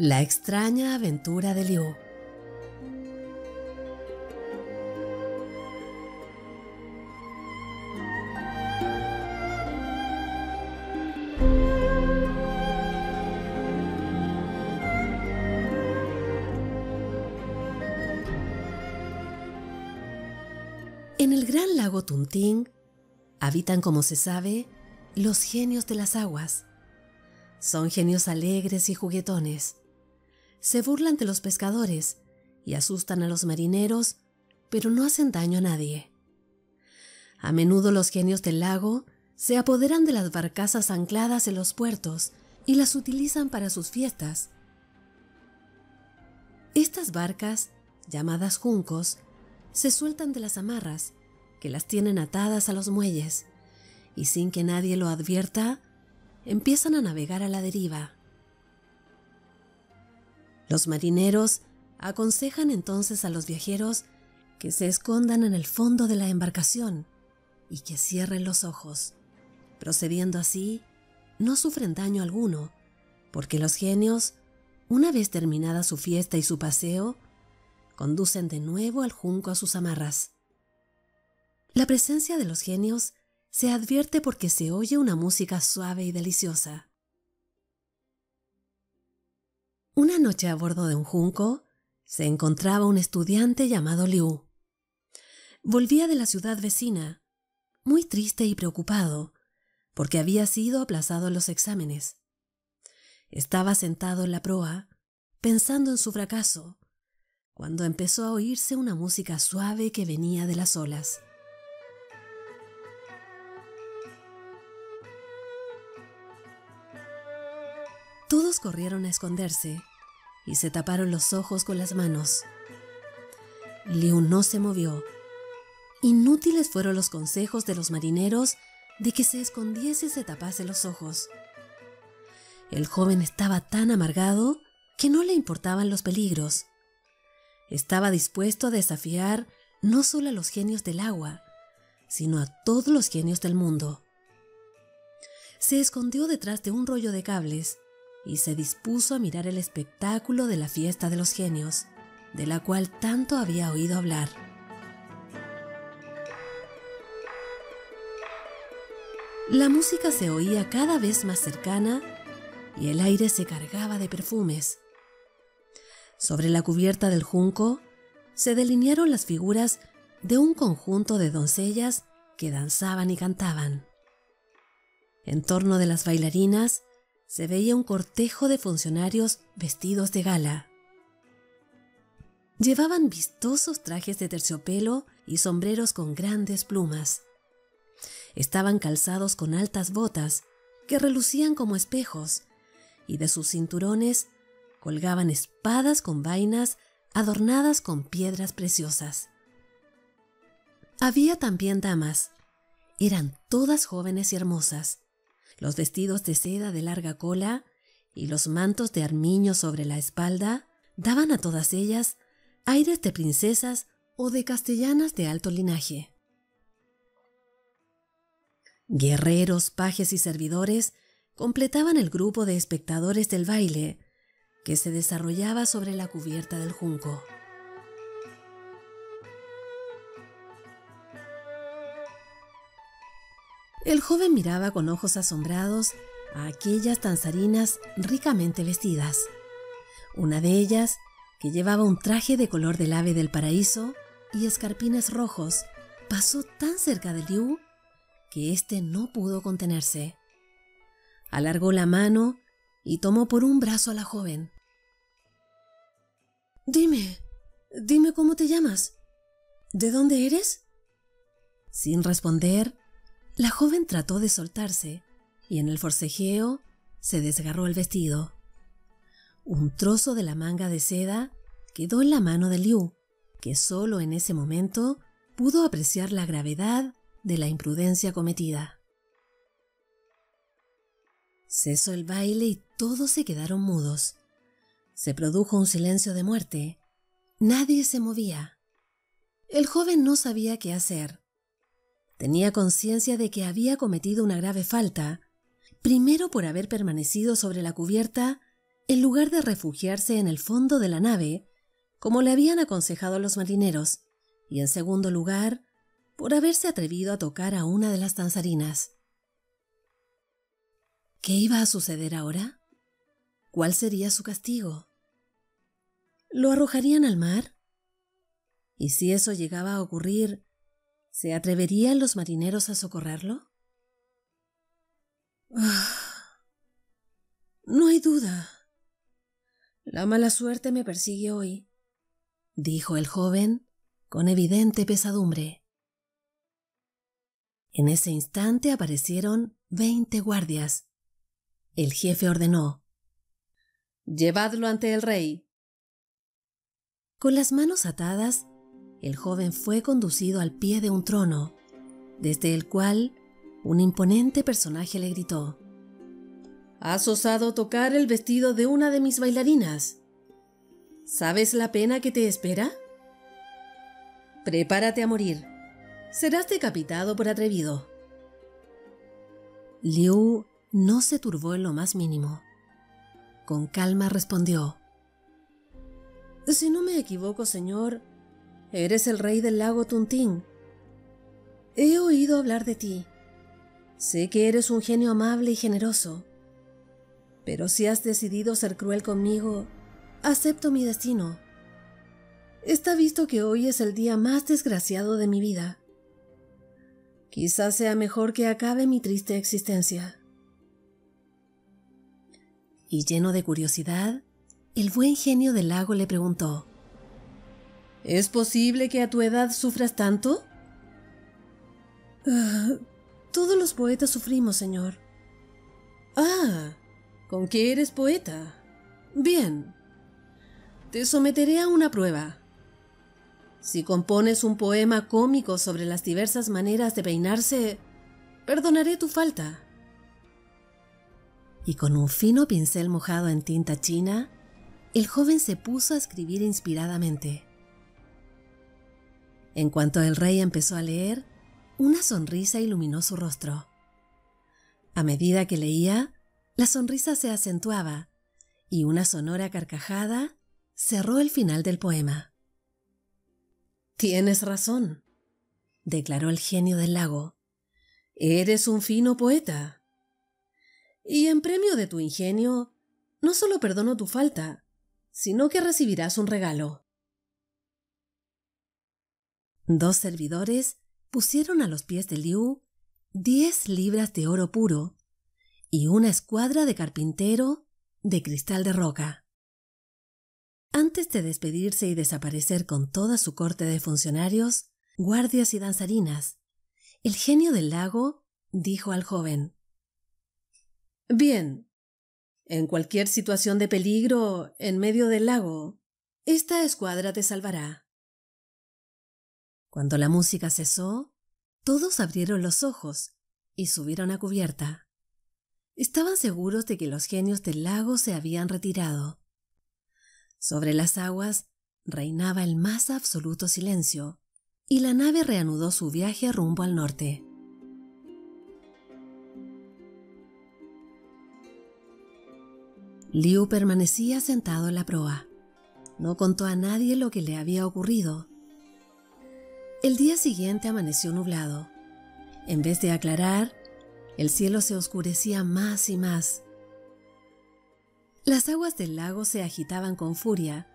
La extraña aventura de Liu. En el gran lago Tunting habitan, como se sabe, los genios de las aguas. Son genios alegres y juguetones. Se burlan de los pescadores y asustan a los marineros, pero no hacen daño a nadie. A menudo los genios del lago se apoderan de las barcazas ancladas en los puertos y las utilizan para sus fiestas. Estas barcas, llamadas juncos, se sueltan de las amarras, que las tienen atadas a los muelles, y sin que nadie lo advierta, empiezan a navegar a la deriva. Los marineros aconsejan entonces a los viajeros que se escondan en el fondo de la embarcación y que cierren los ojos. Procediendo así, no sufren daño alguno, porque los genios, una vez terminada su fiesta y su paseo, conducen de nuevo al junco a sus amarras. La presencia de los genios se advierte porque se oye una música suave y deliciosa. Una noche a bordo de un junco se encontraba un estudiante llamado Liu. Volvía de la ciudad vecina, muy triste y preocupado, porque había sido aplazado en los exámenes. Estaba sentado en la proa, pensando en su fracaso, cuando empezó a oírse una música suave que venía de las olas. Todos corrieron a esconderse y se taparon los ojos con las manos. Liu no se movió. Inútiles fueron los consejos de los marineros de que se escondiese y se tapase los ojos. El joven estaba tan amargado que no le importaban los peligros. Estaba dispuesto a desafiar no solo a los genios del agua, sino a todos los genios del mundo. Se escondió detrás de un rollo de cables y se dispuso a mirar el espectáculo de la fiesta de los genios, de la cual tanto había oído hablar. La música se oía cada vez más cercana y el aire se cargaba de perfumes. Sobre la cubierta del junco se delinearon las figuras de un conjunto de doncellas que danzaban y cantaban. En torno de las bailarinas se veía un cortejo de funcionarios vestidos de gala. Llevaban vistosos trajes de terciopelo y sombreros con grandes plumas. Estaban calzados con altas botas que relucían como espejos, y de sus cinturones colgaban espadas con vainas adornadas con piedras preciosas. Había también damas. Eran todas jóvenes y hermosas. Los vestidos de seda de larga cola y los mantos de armiño sobre la espalda daban a todas ellas aires de princesas o de castellanas de alto linaje. Guerreros, pajes y servidores completaban el grupo de espectadores del baile que se desarrollaba sobre la cubierta del junco. El joven miraba con ojos asombrados a aquellas danzarinas ricamente vestidas. Una de ellas, que llevaba un traje de color del ave del paraíso y escarpines rojos, pasó tan cerca de Liu que éste no pudo contenerse. Alargó la mano y tomó por un brazo a la joven. Dime cómo te llamas. ¿De dónde eres? Sin responder, la joven trató de soltarse y en el forcejeo se desgarró el vestido. Un trozo de la manga de seda quedó en la mano de Liu, que solo en ese momento pudo apreciar la gravedad de la imprudencia cometida. Cesó el baile y todos se quedaron mudos. Se produjo un silencio de muerte. Nadie se movía. El joven no sabía qué hacer. Tenía conciencia de que había cometido una grave falta, primero por haber permanecido sobre la cubierta en lugar de refugiarse en el fondo de la nave, como le habían aconsejado los marineros, y en segundo lugar, por haberse atrevido a tocar a una de las danzarinas. ¿Qué iba a suceder ahora? ¿Cuál sería su castigo? ¿Lo arrojarían al mar? ¿Y si eso llegaba a ocurrir, se atreverían los marineros a socorrerlo? No hay duda. La mala suerte me persigue hoy, dijo el joven con evidente pesadumbre. En ese instante aparecieron 20 guardias. El jefe ordenó: «Llevadlo ante el rey». Con las manos atadas, el joven fue conducido al pie de un trono, desde el cual un imponente personaje le gritó: «¿Has osado tocar el vestido de una de mis bailarinas? ¿Sabes la pena que te espera? Prepárate a morir. Serás decapitado por atrevido». Liu no se turbó en lo más mínimo. Con calma respondió: «Si no me equivoco, señor, eres el rey del lago Tuntín. He oído hablar de ti. Sé que eres un genio amable y generoso. Pero si has decidido ser cruel conmigo, acepto mi destino. Está visto que hoy es el día más desgraciado de mi vida. Quizás sea mejor que acabe mi triste existencia». Y lleno de curiosidad, el buen genio del lago le preguntó: «¿Es posible que a tu edad sufras tanto?» Todos los poetas sufrimos, señor». «Ah, ¿con qué eres poeta? Bien, te someteré a una prueba. Si compones un poema cómico sobre las diversas maneras de peinarse, perdonaré tu falta». Y con un fino pincel mojado en tinta china, el joven se puso a escribir inspiradamente. En cuanto el rey empezó a leer, una sonrisa iluminó su rostro. A medida que leía, la sonrisa se acentuaba y una sonora carcajada cerró el final del poema. «Tienes razón», declaró el genio del lago. «Eres un fino poeta. Y en premio de tu ingenio, no solo perdono tu falta, sino que recibirás un regalo». 2 servidores pusieron a los pies de Liu 10 libras de oro puro y una escuadra de carpintero de cristal de roca. Antes de despedirse y desaparecer con toda su corte de funcionarios, guardias y danzarinas, el genio del lago dijo al joven: «Bien, en cualquier situación de peligro en medio del lago, esta escuadra te salvará». Cuando la música cesó, todos abrieron los ojos y subieron a cubierta. Estaban seguros de que los genios del lago se habían retirado. Sobre las aguas reinaba el más absoluto silencio, y la nave reanudó su viaje rumbo al norte. Liu permanecía sentado en la proa. No contó a nadie lo que le había ocurrido. El día siguiente amaneció nublado. En vez de aclarar, el cielo se oscurecía más y más. Las aguas del lago se agitaban con furia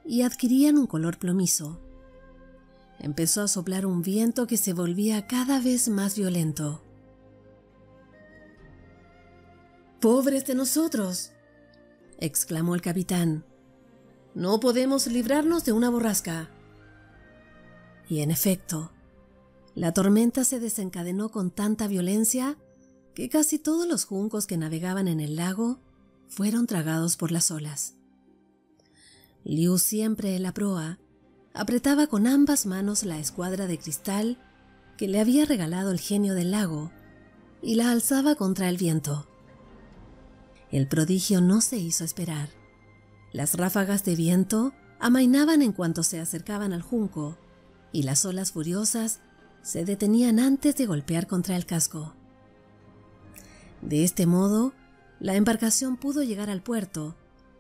y adquirían un color plomizo. Empezó a soplar un viento que se volvía cada vez más violento. «¡Pobres de nosotros!», exclamó el capitán. «No podemos librarnos de una borrasca». Y en efecto, la tormenta se desencadenó con tanta violencia que casi todos los juncos que navegaban en el lago fueron tragados por las olas. Liu, siempre en la proa, apretaba con ambas manos la escuadra de cristal que le había regalado el genio del lago y la alzaba contra el viento. El prodigio no se hizo esperar. Las ráfagas de viento amainaban en cuanto se acercaban al junco, y las olas furiosas se detenían antes de golpear contra el casco. De este modo, la embarcación pudo llegar al puerto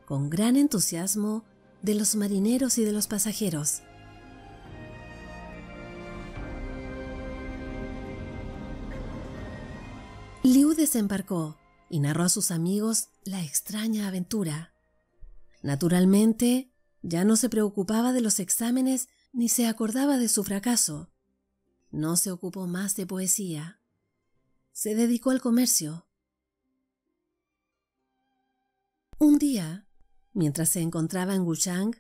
con gran entusiasmo de los marineros y de los pasajeros. Liu desembarcó y narró a sus amigos la extraña aventura. Naturalmente, ya no se preocupaba de los exámenes ni se acordaba de su fracaso. No se ocupó más de poesía. Se dedicó al comercio. Un día, mientras se encontraba en Wuchang,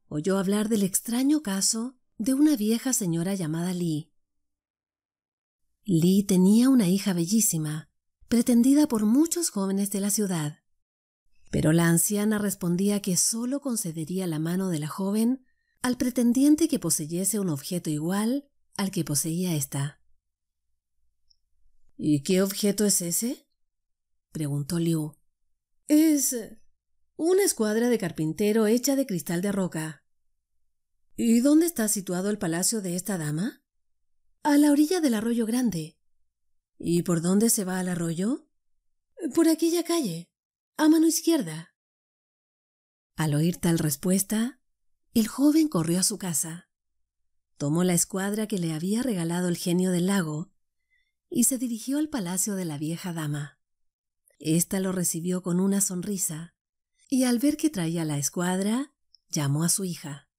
oyó hablar del extraño caso de una vieja señora llamada Li. Li tenía una hija bellísima, pretendida por muchos jóvenes de la ciudad, pero la anciana respondía que sólo concedería la mano de la joven al pretendiente que poseyese un objeto igual al que poseía ésta. ¿Y qué objeto es ese?, preguntó Liu. Es una escuadra de carpintero hecha de cristal de roca. ¿Y dónde está situado el palacio de esta dama? A la orilla del arroyo grande. ¿Y por dónde se va al arroyo? Por aquella calle, a mano izquierda. Al oír tal respuesta, el joven corrió a su casa, tomó la escuadra que le había regalado el genio del lago y se dirigió al palacio de la vieja dama. Esta lo recibió con una sonrisa y al ver que traía la escuadra, llamó a su hija.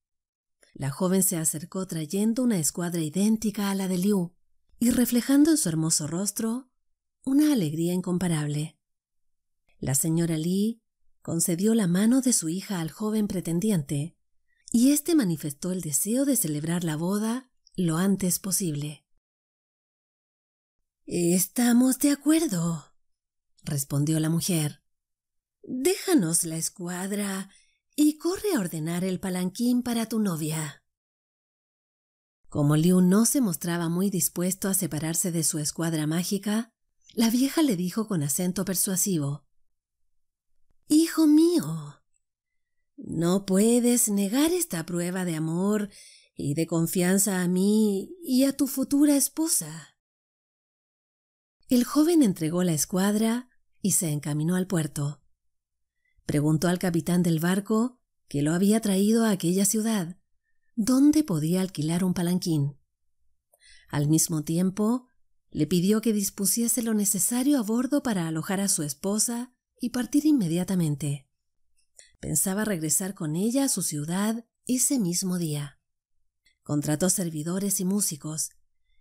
La joven se acercó trayendo una escuadra idéntica a la de Liu y reflejando en su hermoso rostro una alegría incomparable. La señora Li concedió la mano de su hija al joven pretendiente y éste manifestó el deseo de celebrar la boda lo antes posible. «Estamos de acuerdo», respondió la mujer. «Déjanos la escuadra y corre a ordenar el palanquín para tu novia». Como Liu no se mostraba muy dispuesto a separarse de su escuadra mágica, la vieja le dijo con acento persuasivo: «Hijo mío, no puedes negar esta prueba de amor y de confianza a mí y a tu futura esposa». El joven entregó la escuadra y se encaminó al puerto. Preguntó al capitán del barco que lo había traído a aquella ciudad, dónde podía alquilar un palanquín. Al mismo tiempo, le pidió que dispusiese lo necesario a bordo para alojar a su esposa y partir inmediatamente. Pensaba regresar con ella a su ciudad ese mismo día. Contrató servidores y músicos,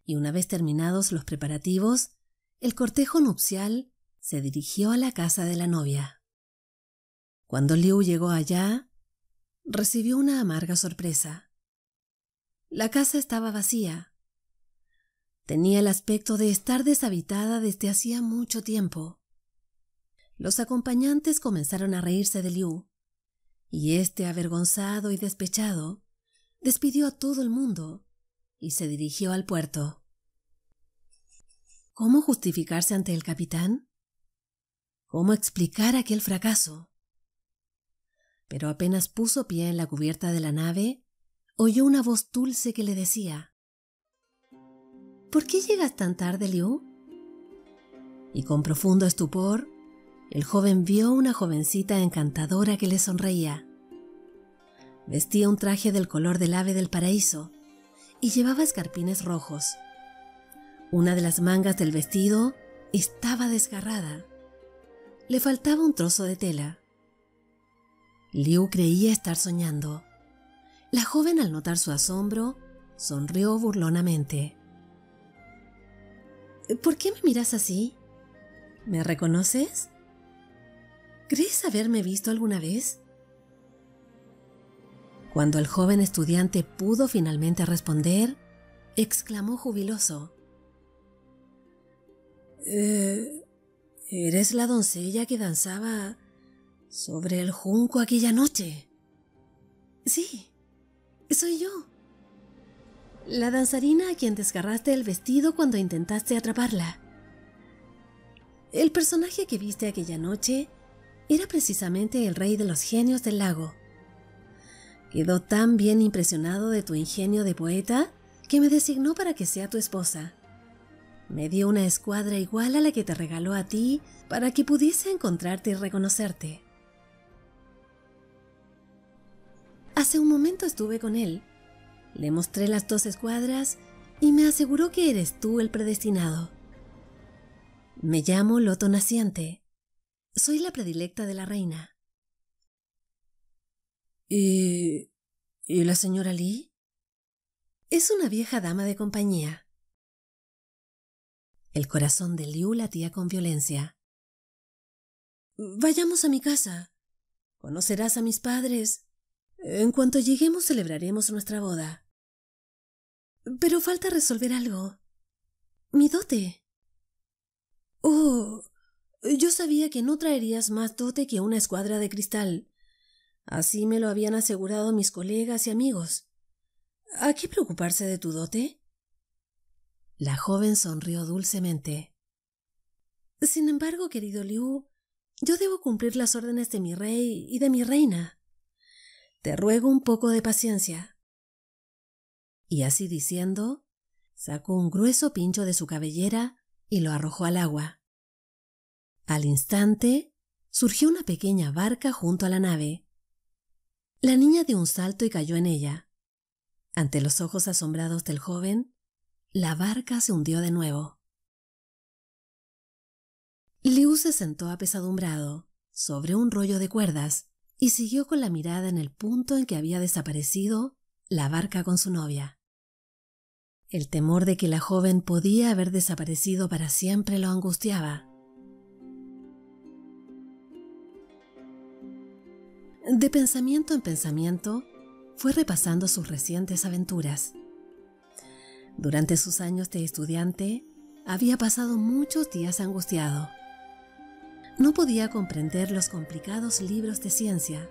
y una vez terminados los preparativos, el cortejo nupcial se dirigió a la casa de la novia. Cuando Liu llegó allá, recibió una amarga sorpresa. La casa estaba vacía. Tenía el aspecto de estar deshabitada desde hacía mucho tiempo. Los acompañantes comenzaron a reírse de Liu, y éste, avergonzado y despechado, despidió a todo el mundo y se dirigió al puerto. ¿Cómo justificarse ante el capitán? ¿Cómo explicar aquel fracaso? Pero apenas puso pie en la cubierta de la nave, oyó una voz dulce que le decía: «¿Por qué llegas tan tarde, Liu?». Y con profundo estupor, el joven vio una jovencita encantadora que le sonreía. Vestía un traje del color del ave del paraíso y llevaba escarpines rojos. Una de las mangas del vestido estaba desgarrada. Le faltaba un trozo de tela. Liu creía estar soñando. La joven, al notar su asombro, sonrió burlonamente. «¿Por qué me miras así? ¿Me reconoces? ¿Crees haberme visto alguna vez?». Cuando el joven estudiante pudo finalmente responder, exclamó jubiloso: «¿Eres la doncella que danzaba sobre el junco aquella noche?». «Sí, soy yo. La danzarina a quien desgarraste el vestido cuando intentaste atraparla. El personaje que viste aquella noche era precisamente el rey de los genios del lago. Quedó tan bien impresionado de tu ingenio de poeta que me designó para que sea tu esposa. Me dio una escuadra igual a la que te regaló a ti para que pudiese encontrarte y reconocerte. Hace un momento estuve con él. Le mostré las 2 escuadras y me aseguró que eres tú el predestinado. Me llamo Loto Naciente. Soy la predilecta de la reina. ¿Y la señora Lee? Es una vieja dama de compañía. El corazón de Liu latía con violencia. Vayamos a mi casa. Conocerás a mis padres. En cuanto lleguemos celebraremos nuestra boda. Pero falta resolver algo. Mi dote. Oh, yo sabía que no traerías más dote que una escuadra de cristal. Así me lo habían asegurado mis colegas y amigos. ¿A qué preocuparse de tu dote? La joven sonrió dulcemente. Sin embargo, querido Liu, yo debo cumplir las órdenes de mi rey y de mi reina. Te ruego un poco de paciencia. Y así diciendo, sacó un grueso pincho de su cabellera y lo arrojó al agua. Al instante, surgió una pequeña barca junto a la nave. La niña dio un salto y cayó en ella. Ante los ojos asombrados del joven, la barca se hundió de nuevo. Liu se sentó apesadumbrado sobre un rollo de cuerdas y siguió con la mirada en el punto en que había desaparecido la barca con su novia. El temor de que la joven podía haber desaparecido para siempre lo angustiaba. De pensamiento en pensamiento, fue repasando sus recientes aventuras. Durante sus años de estudiante, había pasado muchos días angustiado. No podía comprender los complicados libros de ciencia.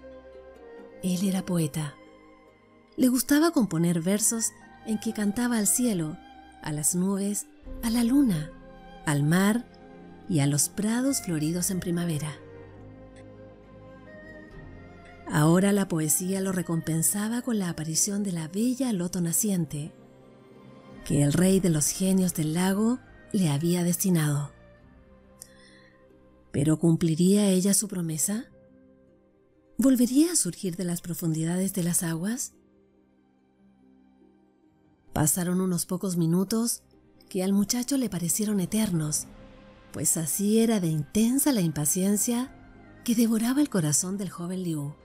Él era poeta. Le gustaba componer versos en que cantaba al cielo, a las nubes, a la luna, al mar y a los prados floridos en primavera. Ahora la poesía lo recompensaba con la aparición de la bella Loto Naciente, que el rey de los genios del lago le había destinado. ¿Pero cumpliría ella su promesa? ¿Volvería a surgir de las profundidades de las aguas? Pasaron unos pocos minutos que al muchacho le parecieron eternos, pues así era de intensa la impaciencia que devoraba el corazón del joven Liu.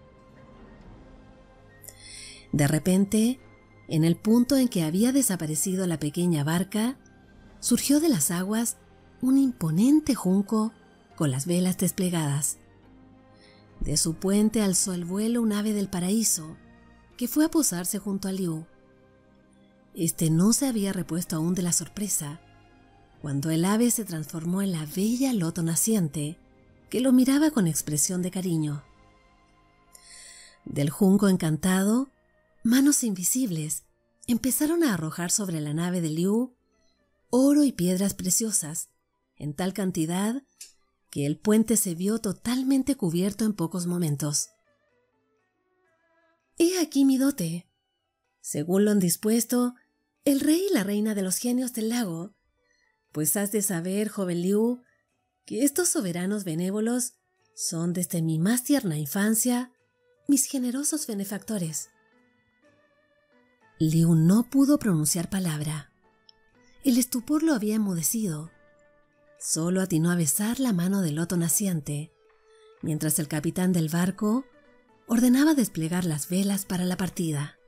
De repente, en el punto en que había desaparecido la pequeña barca, surgió de las aguas un imponente junco con las velas desplegadas. De su puente alzó el vuelo un ave del paraíso, que fue a posarse junto a Liu. Este no se había repuesto aún de la sorpresa, cuando el ave se transformó en la bella Loto Naciente, que lo miraba con expresión de cariño. Del junco encantado, manos invisibles empezaron a arrojar sobre la nave de Liu oro y piedras preciosas, en tal cantidad que el puente se vio totalmente cubierto en pocos momentos. «He aquí mi dote. Según lo han dispuesto el rey y la reina de los genios del lago, pues has de saber, joven Liu, que estos soberanos benévolos son desde mi más tierna infancia mis generosos benefactores». Liu no pudo pronunciar palabra. El estupor lo había enmudecido. Solo atinó a besar la mano del Loto Naciente, mientras el capitán del barco ordenaba desplegar las velas para la partida.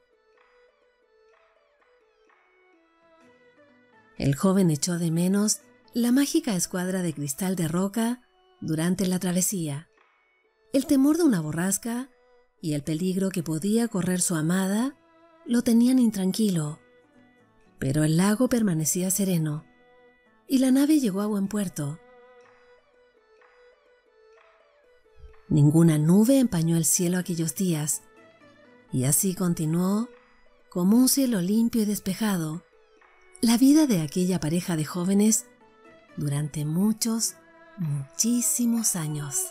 El joven echó de menos la mágica escuadra de cristal de roca durante la travesía, el temor de una borrasca y el peligro que podía correr su amada lo tenían intranquilo, pero el lago permanecía sereno y la nave llegó a buen puerto. Ninguna nube empañó el cielo aquellos días, y así continuó, como un cielo limpio y despejado, la vida de aquella pareja de jóvenes durante muchos, muchísimos años.